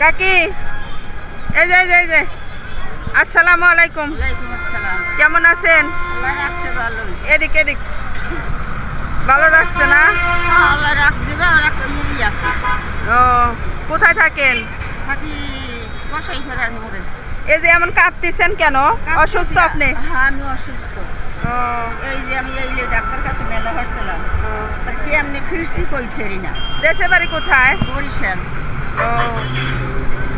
কাকি এই যে আসসালামু আলাইকুম। ওয়ালাইকুম আসসালাম। কেমন আছেন? আল্লাহ রাখছে ভালো। এদিক ভালো রাখছে না? হ্যাঁ, আল্লাহ রাখছে ভালো রাখছে। মুভি আছে। ও কোথায় থাকেন? থাকি কষাই ফেরার মোড়ে। এই যে এমন কাঁপতেছেন কেন? অসুস্থ আপনি? হ্যাঁ, আমি অসুস্থ। ও এই যে আমি এই ডাক্তার কাছে মেলা হারছিলাম, কি এমনি ফিরছি, কই ফেরি না। দেশের বাড়ি কোথায়? বরিশাল। ও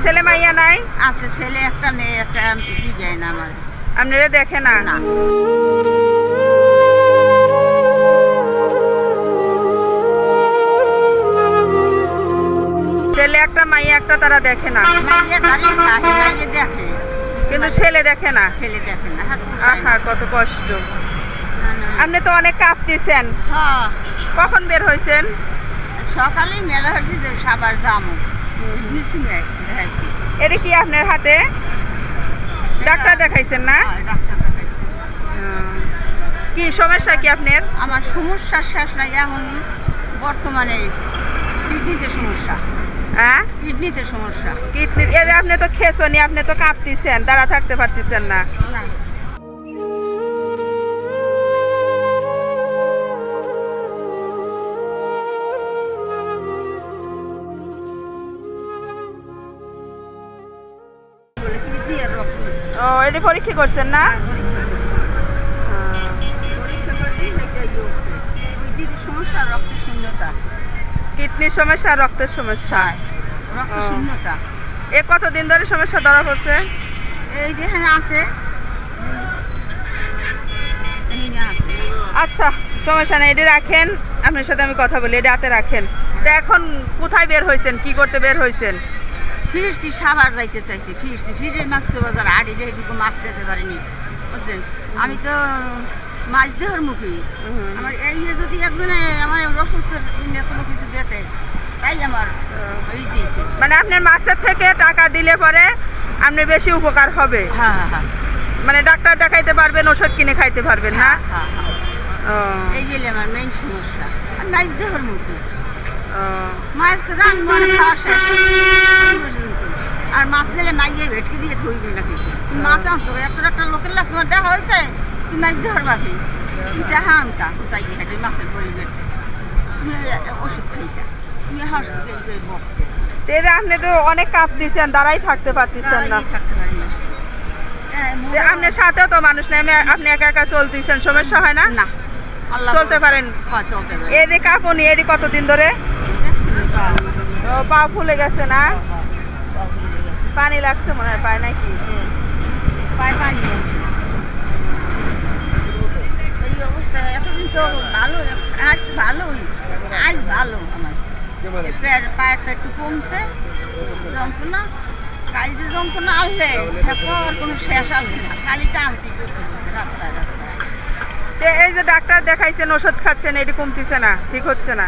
ছেলে মাইয়া নাই? আছে ছেলে একটা, মেয়ে একটা। জিগায় না আমার। আপনারা দেখে না? না। ছেলে একটা মাইয়া একটা, তারা দেখে না? মাইয়া দাঁড়িয়ে থাকে, মাইয়া দেখে কিন্তু ছেলে দেখে না? ছেলে দেখে না। আহা কত কষ্ট। আপনি তো অনেক কাঁপতেছেন। হ্যাঁ, কখন বের হয়েছেন? সকালেই মেলা হারছি যে সাবার জামু দেখাইছি। এটা কি আপনার হাতে? ডাক্তার দেখাইছেন না? ডাক্তার দেখাইছি। কি সমস্যা কি আপনার? আমার সমস্যা শেষ নাই। এখন বর্তমানে কিডনিতে সমস্যা। হ্যাঁ, কিডনিতে সমস্যা। কিডনি। এই যে আপনি তো খেয়েছেন, আপনি তো কাঁপতেছেন, দাঁড়া থাকতে পারতেছেন না। না, বলে কিডনি আর রক্ত। ও এটা পরীক্ষা করছেন না? পরীক্ষা করছি, সেটাই উঠছে। কিডনিতে সমস্যা, রক্ত শূন্যতা। কিডনির সমস্যা, রক্তের সমস্যা। রক্ত ও। শূন্যতা। এ কতদিন ধরে সমস্যা ধরা পড়ছে? এই যেখানে আছে, এইখানে আছে। আচ্ছা সমস্যা নেই, এটা রাখেন। আপনার সাথে আমি কথা বলি, এটা হাতে রাখেন। তো এখন কোথায় বের হয়েছেন, কি করতে বের হয়েছেন? ফিরছি, সাভার যাইতে চাইছি। ফিরে মাছ বাজার আড়ি যেদিকে মাছ দিতে পারিনি, বুঝছেন। আমি তো মাছ দেওয়ার মুখী। আমার এই যদি একজনে আমার ওষুধের কোনো কিছু দিতে, তাই আমার এই যে। মানে আপনার মাছের থেকে টাকা দিলে পরে আপনার বেশি উপকার হবে। হ্যাঁ হ্যাঁ হ্যাঁ মানে ডাক্তার দেখাইতে পারবেন, ওষুধ কিনে খাইতে পারবেন না? হ্যাঁ হ্যাঁ। ও, এই যে আমার মেইন সমস্যা। আর মাছ দেওয়ার মুখী। ও, মাছ রান্না খাওয়া শেষ পর্যন্ত। আর মাছ দিলে মাইয়ে ভেটকে দিয়ে ধরবি না কিছু। মাছ আনতো একটা লোকের লাখ তোমার দেখা হয়েছে, তুমি মাছ দেওয়ার বাকি দেখা আনতা চাই হেঁটে মাছের পরিবেশ। তুমি ওষুধ খাইতা, তুমি হাসছি বকতে। তো এই যে আপনি তো অনেক কাপ দিচ্ছেন, দাঁড়াই থাকতে পারতেছেন না। থাকতে পারি না। তো আপনার সাথেও তো মানুষ নেই, আপনি একা একা চলতেছেন, সমস্যা হয় না? না, আল্লাহ চলতে পারেন? হ্যাঁ, চলতে পারি। এই যে কাঁপুনি, এটি কতদিন ধরে? ও, পা ফুলে গেছে না? পানি লাগছে মনে হয় পায় নাকি? পায়ে পানি জমছে। এই অবস্থা এতদিন তো ভালো, আজ ভালোই, আজ ভালো আমার। পায়েরটা একটু কমছে যন্ত্রণা। কাল যে যন্ত্রণা আসবে, আর কোনো শেষ আসবে না, খালি টানছি রাস্তায় রাস্তায়। তো এই যে ডাক্তার দেখাইছেন, ওষুধ খাচ্ছেন, এটি কমতেছে না, ঠিক হচ্ছে না?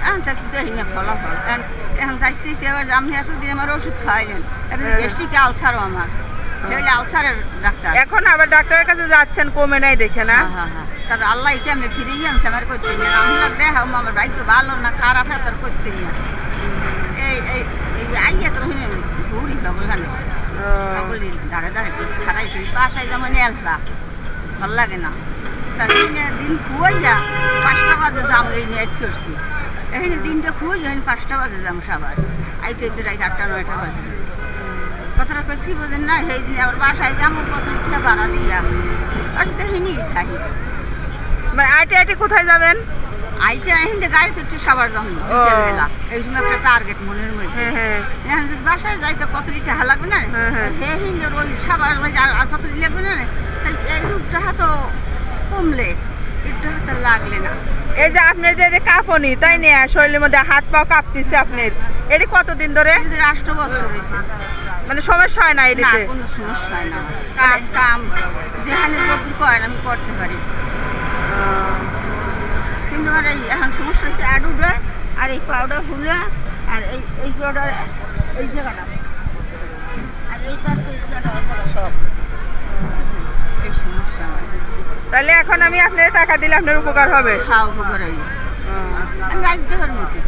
এখন তো দেখি না ফলাফল। কারণ এখন যাচ্ছি এবার, আপনি এতদিন আমার ওষুধ খাওয়াইলেন, এখন গ্যাস্ট্রিক আলসারও আমার, সেগুলো আলসারের ডাক্তার। এখন আবার ডাক্তারের কাছে যাচ্ছেন, কমে নাই দেখে না? হ্যাঁ হ্যাঁ, তার আল্লাহ এটা আমি ফিরেই আনছে আমার করতে না। আমি দেখা আমার বাইক তো ভালো না খারাপ হয়, তার করতে না। এই এই এই আইয়া তোর ঘুরি ওখানে সকলি দাঁড়ে দাঁড়ে খারাই তুই বাসায় যেমন এলসা ভাল লাগে না। তার দিন খুয়াই যা 5টা বাজে যাম, এই নেট করছি। এখানে দিনটা খুঁই, এখানে 5টা বাজে যাম সবার। আইতে আইতে রাত 8টা 9টা বাজে। কথাটা কইছি বোঝেন না, সেই দিন আবার বাসায় যাবো, কতটা ভাড়া দিয়া আর দেখিনি থাকি। মানে আইটে আইটে কোথায় যাবেন? আইতে এখানে গাড়িতে একটু সবার যাবো বিকেলবেলা, এই জন্য একটা টার্গেট মনের মধ্যে। এখন যদি বাসায় যাইতে কতটি টাকা লাগবে না, হ্যাঁ হিন্দে ওই সবার আর কতটি লাগবে না, এই টাকা তো কমলে একটু হাতে লাগলে না। এই যে আপনার যে কাঁপুনি, তাই নিয়ে শরীরের মধ্যে হাত পা কাঁপতেছে আপনার, এটি কতদিন ধরে? 8 বছর হয়েছে। মানে সমস্যা হয় না না, এটিতে? কোনো সমস্যা হয় না। কাজ কাম যেখানে যতদূর করেন আমি করতে পারি, কিন্তু আমার এই এখন সমস্যা হচ্ছে আডুটা আর এই পাউডার ফুলে আর এই পাউডার এই জায়গাটা আর এই জায়গাটা সব এই সমস্যা আমার। তাহলে এখন আমি আপনার টাকা দিলে আপনার উপকার হবে? খাওয়া উপকার হয়। আমি মাছ দেওয়ার মতো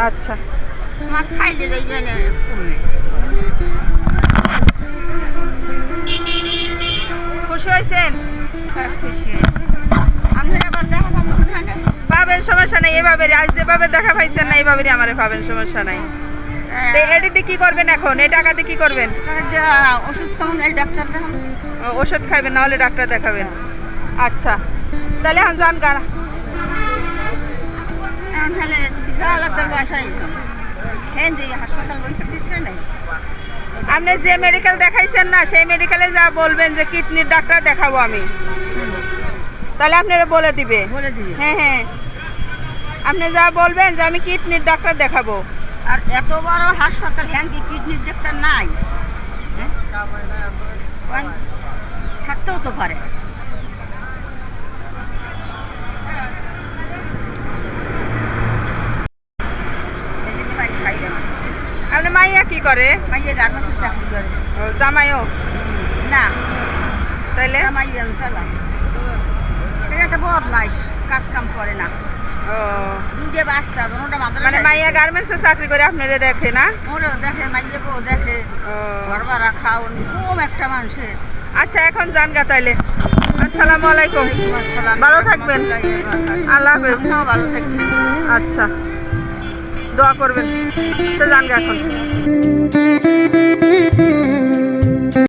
আচ্ছা। মাছ খাইলে যাইবে না কমে। খুশি হয়েছেন? হ্যাঁ, খুশি হয়েছি। আমাদের আবার দেখা পাবো না কেন? পাবেন, সমস্যা নেই। এভাবে আজ যেভাবে দেখা পাইছেন না এইভাবে আমারে পাবেন, সমস্যা নাই। তো এটিতে কি করবেন এখন? এই টাকাতে কি করবেন? ওষুধ খাওয়ান, এই ডাক্তার দেখান। ওষুধ খাইবেন, না হলে ডাক্তার দেখাবেন। আচ্ছা, তাহলে এখন যান গা। এখন তাহলে ডাক্তার বাসায় হ্যাঁ যে হাসপাতাল বসে দিচ্ছে নাই। আপনি যে মেডিকেল দেখাইছেন না সেই মেডিকেলে যা বলবেন যে কিডনির ডাক্তার দেখাবো আমি, তাহলে আপনারা বলে দিবে। বলে দিবে। হ্যাঁ হ্যাঁ, আপনি যা বলবেন যে আমি কিডনির ডাক্তার দেখাবো। আর এত বড় হাসপাতাল হ্যাঁ কি কিডনির ডাক্তার নাই? হ্যাঁ? থাকতেও তো পারে। এই জন্য বাড়ি খাই না। আপনার মাইয়া কি করে? মাইয়ে গার্মেন্টসে চাকরি করে। ও, জামাইও? না, তাইলে জামাই চালায়। এটা একটা বদমাইশ, কাজ কাম করে না। ও, দুটো বাচ্চা, দুটোটা মানে মাদ্রাসায়। মাইয়া গার্মেন্টসে চাকরি করে আপনারা দেখে না? ওরাও দেখে, মাইয়েকেও দেখে। ও, ঘর ভাড়া খাওন কম একটা মানুষের। আচ্ছা এখন যান গা তাইলে। আসসালামু আলাইকুম। আসসালাম। ভালো থাকবেন। আল্লাহ হাফেজ। আপনিও ভালো থাকবেন। আচ্ছা, দোয়া করবেন। তো যান গা এখন।